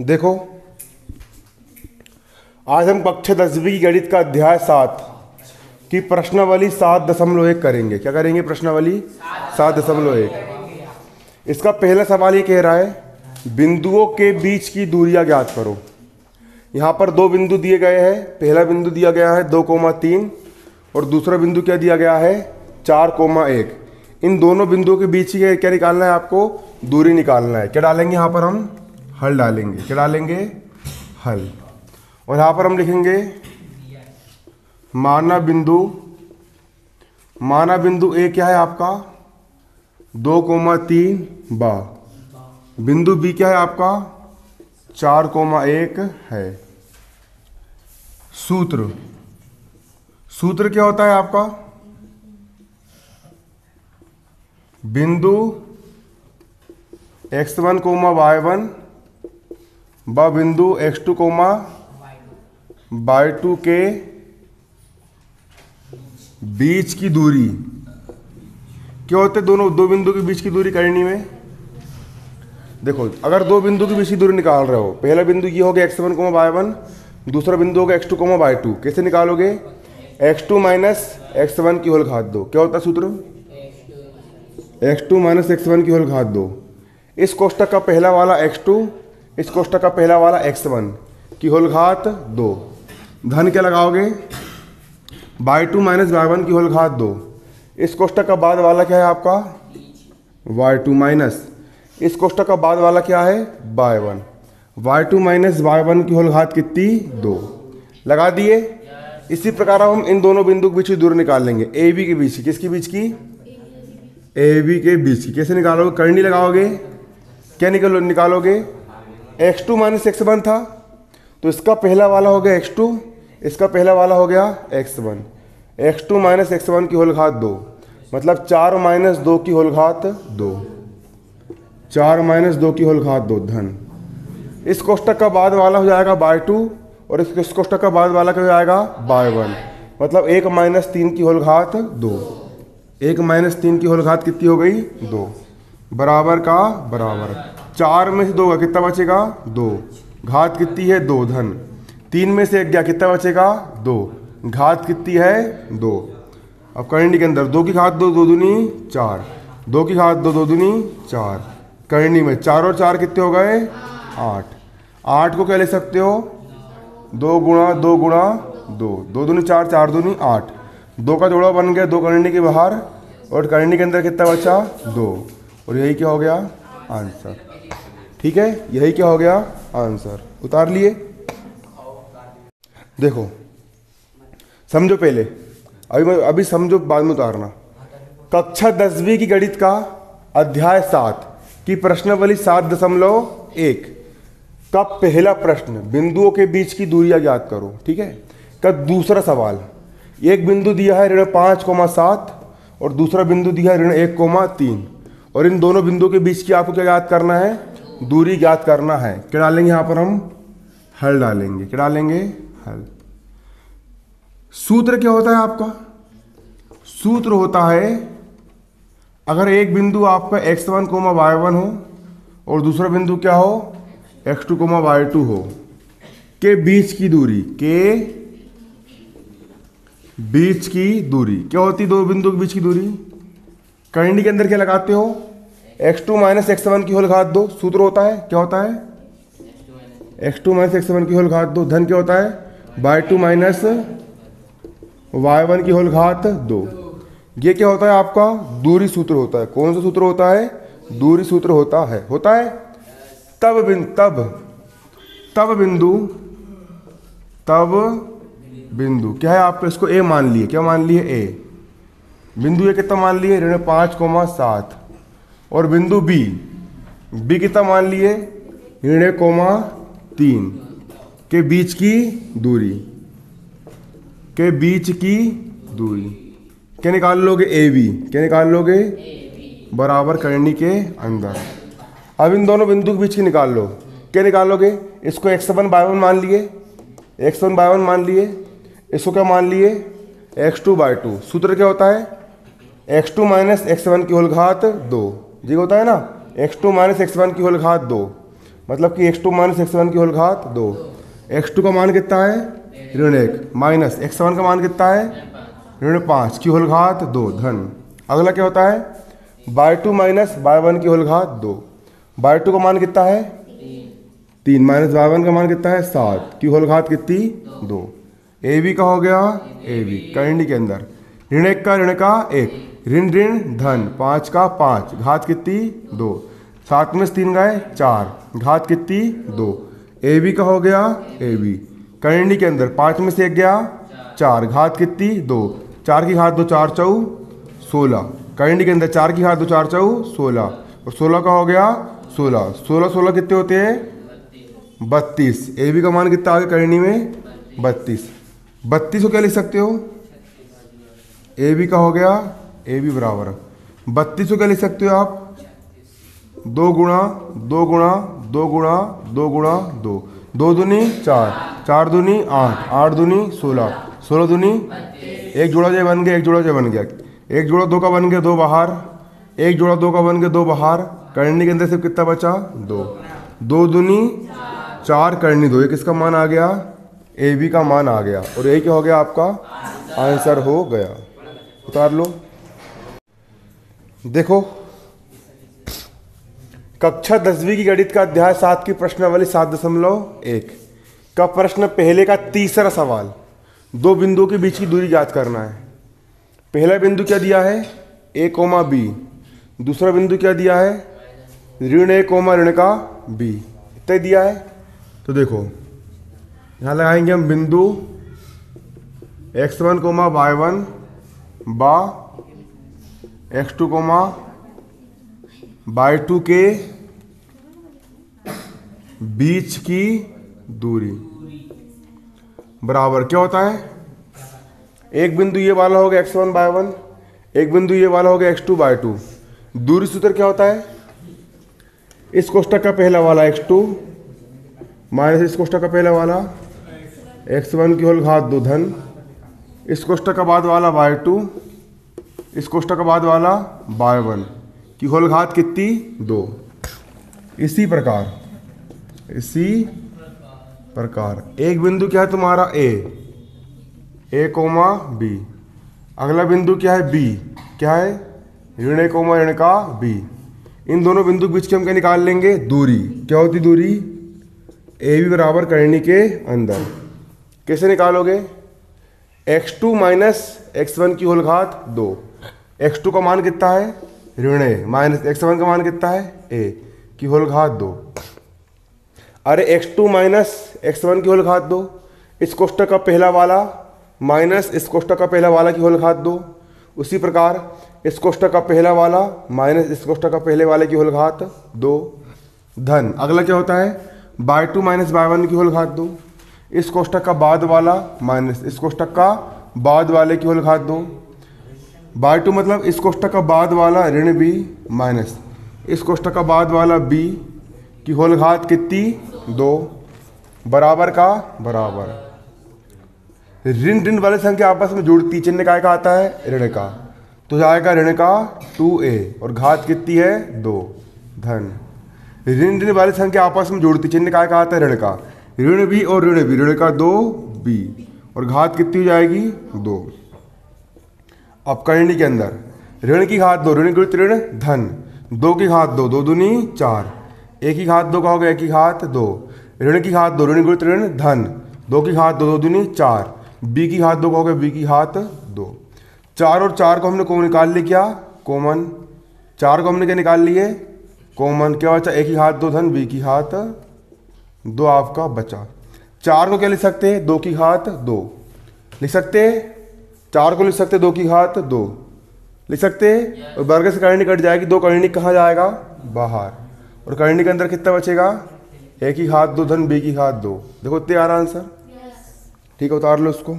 देखो, आज हम कक्षा 10वीं की गणित का अध्याय 7 की प्रश्नावली 7.1 करेंगे। क्या करेंगे? प्रश्नावली 7.1। इसका पहला सवाल ये कह रहा है बिंदुओं के बीच की दूरियां ज्ञात करो। यहाँ पर दो बिंदु दिए गए हैं। पहला बिंदु दिया गया है 2,3 और दूसरा बिंदु क्या दिया गया है 4,1। इन दोनों बिंदुओं के बीच की क्या निकालना है? आपको दूरी निकालना है। क्या डालेंगे यहाँ पर? हम हल डालेंगे। क्या डालेंगे? हल। और यहाँ पर हम लिखेंगे माना बिंदु ए क्या है आपका 2,3 बा। बिंदु बी क्या है आपका 4,1 है। सूत्र क्या होता है आपका? बिंदु x1, y1 व बिंदु x2, y2 के बीच की दूरी क्या होते? दो बिंदु के बीच की दूरी करनी में। देखो, अगर दो बिंदु के बीच की दूरी निकाल रहे हो, पहला बिंदु ये हो गया x1, y1, दूसरा बिंदु हो गया x2, y2। कैसे निकालोगे? x2 माइनस x1 की होल घात 2। क्या होता है सूत्र? x2 माइनस x1 की होल घात 2। इस कोष्टक का पहला वाला x2, इस कोष्टक का पहला वाला x1 की होल घात 2। धन क्या लगाओगे? y2 माइनस y1 की होल घात 2। इस कोष्टक का बाद वाला क्या है आपका y2 माइनस, इस कोष्टक का बाद वाला क्या है y1। y2 माइनस y1 की होल घात कितनी? 2। लगा दिए। इसी प्रकार हम इन दोनों बिंदु के बीच की दूरी निकाल लेंगे। ए बी के बीच की। किसके बीच की? ए बी के बीच की। कैसे निकालोगे? करनी लगाओगे। क्या निकालोगे? x2 माइनस x1 था तो इसका पहला वाला हो गया x2, इसका पहला वाला हो गया x1। x2 माइनस x1 की होल घात 2 मतलब 4 माइनस 2 की होल घात 2। 4 माइनस 2 की होल घात 2 धन। इस कोष्टक का बाद वाला हो जाएगा y2 और इस कोष्टक का बाद वाला क्या हो जाएगा y1। मतलब 1 माइनस 3 की होल घात 2। 1 माइनस 3 की होल घात कितनी हो गई? 2। बराबर का बराबर। 4 में से 2 का कितना बचेगा? 2। घात कितनी है? 2 धन। 3 में से 1 गया, कितना बचेगा? 2। घात कितनी है? 2। अब करनी के अंदर 2 की घात 2, 2 दूनी 4। 2 की घात 2, 2 दूनी 4। करनी में 4 और 4 कितने हो गए? 8। 8 को क्या लिख सकते हो? 2 गुणा 2 गुणा 2। 2 दूनी 4, 4 दूनी 8। 2 का जोड़ा बन गया 2 करनी के बाहर और करनी के अंदर कितना बचा? 2। और यही क्या हो गया? आंसर। ठीक है, यही क्या हो गया? आंसर। उतार लिए। देखो, समझो पहले, अभी समझो, बाद में उतारना। कक्षा 10वीं की गणित का अध्याय 7 की प्रश्नावली 7.1 का पहला प्रश्न बिंदुओं के बीच की दूरियां ज्ञात करो। ठीक है। का दूसरा सवाल, एक बिंदु दिया है ऋण 5,7 और दूसरा बिंदु दिया है ऋण 1,3 और इन दोनों बिंदुओं के बीच की आपको क्या ज्ञात करना है? दूरी ज्ञात करना है। क्या डालेंगे यहाँ पर? हम हल डालेंगे। क्या डालेंगे? हल। सूत्र क्या होता है आपका? सूत्र होता है अगर एक बिंदु आपका x1, y1 हो और दूसरा बिंदु क्या हो x2, y2 हो, के बीच की दूरी, के बीच की दूरी क्या होती? दो बिंदु के बीच की दूरी। करनी के अंदर क्या लगाते हो? x2 माइनस x1 की होल घात 2 सूत्र होता है। क्या होता है? x2 माइनस x1 की होल घात 2 धन क्या होता है y2 माइनस y1 की होल घात 2। ये क्या होता है आपका? दूरी सूत्र होता है। कौन सा सूत्र होता है? दूरी सूत्र होता है। तब बिंदु क्या है आपका? इसको a मान लिए। क्या मान लिए? a। बिंदु ए कितना मान लिए? ऋण 5,7 और बिंदु बी कितना मान लिए? ऋण 1,3 के बीच की दूरी, के बीच की दूरी। क्या निकाल लोगे? A B. क्या निकाल लोगे? बराबर करनी के अंदर। अब इन दोनों बिंदु के बीच की निकाल लो। क्या निकालोगे? इसको x1, y1 मान लिए, x1, y1 मान लिए। इसको क्या मान लिए? x2, y2। सूत्र क्या होता है? x2 माइनस x1 की होल घात 2। जी होता है ना, x2 माइनस x1 की होल घात 2 मतलब कि x2 माइनस x1 की होल घात 2। x2 का मान कितना है ऋण 1 माइनस x1 का मान कितना है ऋण 5 की होल घात 2 धन। अगला क्या होता है y2 माइनस y1 की होल घात 2। y2 का मान कितना है 3 माइनस y1 का मान कितना है 7 की होल घात कितनी 2। ए बी का हो गया ए बी करंडी के अंदर ऋण 1 का ऋण का 1 ऋण ऋण धन 5 का 5 घात कितनी 2 7 में से 3 गए 4 घात कितनी 2। ए बी का हो गया ए बी करंडी के अंदर 5 में से 1 गया 4 घात कितनी 2 4 की घात 2 4 चौ 16 करंडी के अंदर 4 की घात 2 4 चौ 16 और 16 का हो गया 16 16 16 कितने होते हैं 32। ए बी का मान कितना आगे करंडी में 32 32 को क्या लिख सकते हो ए बी का हो गया ए बी बराबर 32 को क्या लिख सकते हो आप 2 गुणा 2 गुणा 2 गुणा 2 गुणा 2 2 दूनी 4 4 दूनी 8 8 दूनी 16 16 दूनी एक जोड़ा जो बन गया एक जोड़ा जो बन गया एक जोड़ा 2 का बन गया 2 बाहर एक जोड़ा 2 का बन गया 2 बाहर करनी के अंदर सिर्फ कितना बचा 2 2 दूनी 4 करनी 2 ये किसका मान आ गया ए बी का मान आ गया और यही क्या हो गया आपका आंसर हो गया। उतार लो। देखो कक्षा 10वीं की गणित का अध्याय 7 की प्रश्नावली 7.1 का प्रश्न पहले का तीसरा सवाल 2 बिंदुओं के बीच की दूरी ज्ञात करना है। पहला बिंदु क्या दिया है ए कोमा बी दूसरा बिंदु क्या दिया है ऋण ए कोमा ऋण का बी इतना दिया है। तो देखो यहाँ लगाएंगे हम बिंदु x1 कोमा y1 बा x2 कोमा y2 के बीच की दूरी बराबर क्या होता है एक बिंदु ये वाला हो गया x1 y1 एक बिंदु ये वाला हो गया x2 y2। दूरी सूत्र क्या होता है इस कोष्टक का पहला वाला x2 माइनस इस कोष्टक का पहला वाला x1 की होल घात 2 धन इस कोष्टक का बाद वाला y2 इस कोष्टक का बाद वाला y1 की होल घात कितनी 2। इसी प्रकार एक बिंदु क्या है तुम्हारा ए कोमा बी अगला बिंदु क्या है बी क्या है ऋण ए कोमा ऋण का बी। इन दोनों बिंदु के बीच की हम क्या निकाल लेंगे दूरी क्या होती दूरी ए बी बराबर करनी के अंदर कैसे निकालोगे x2 माइनस x1 की होल घात 2 x2 का मान कितना है ऋण ए माइनस x1 का मान कितना है ए की होल घात 2। अरे x2 माइनस x1 की होल घात 2 इस कोष्टक का पहला वाला माइनस इस कोष्टक का पहला वाला की होल घात 2 उसी प्रकार इस कोष्टक का पहला वाला माइनस इस कोष्टक का पहले वाले की होल घात 2 धन। अगला क्या होता है y2 माइनस y1 की होल घात 2 इस कोष्टक का बाद वाला माइनस इस कोष्टक का बाद वाले की होल घात 2 y2 मतलब इस कोष्टक का बाद वाला ऋण बी माइनस इस कोष्टक का बाद वाला बी की होल घात कितनी 2 बराबर का बराबर ऋण ऋण वाली संख्या आपस में जुड़ती चिन्ह काय का आता है ऋण का तो जाएगा ऋण का 2a और घात कितनी है 2 धन ऋण ऋण वाली संख्या आपस में जुड़ती चिन्ह काय का आता है ऋण का ऋण बी और ऋण बी ऋण का 2b और घात कितनी हो जाएगी 2। अब करनी के अंदर ऋण की घात 2 ऋण गुणित ऋण धन 2 की घात 2 2 दूनी 4 एक की घात 2 का हो गया एक की घात 2 ऋण की घात 2 ऋण गुणित ऋण धन 2 की घात 2 2 दूनी 4 बी की घात 2 का हो गया बी की घात 2 4 और 4 को हमने कौन निकाल लिया क्या कॉमन 4 को हमने क्या निकाल लिए कॉमन क्या बचा एक की घात 2 धन बी की घात 2 आपका बचा। 4 को क्या लिख सकते हैं 2 की घात 2 लिख सकते हैं 4 को लिख सकते हैं 2 की घात 2 लिख सकते हैं और वर्ग से करनी कट जाएगी 2 करनी कहाँ जाएगा बाहर और करनी के अंदर कितना बचेगा एक की घात 2 धन बी की घात 2। देखो इतने आ रहा आंसर ठीक है उतार लो उसको।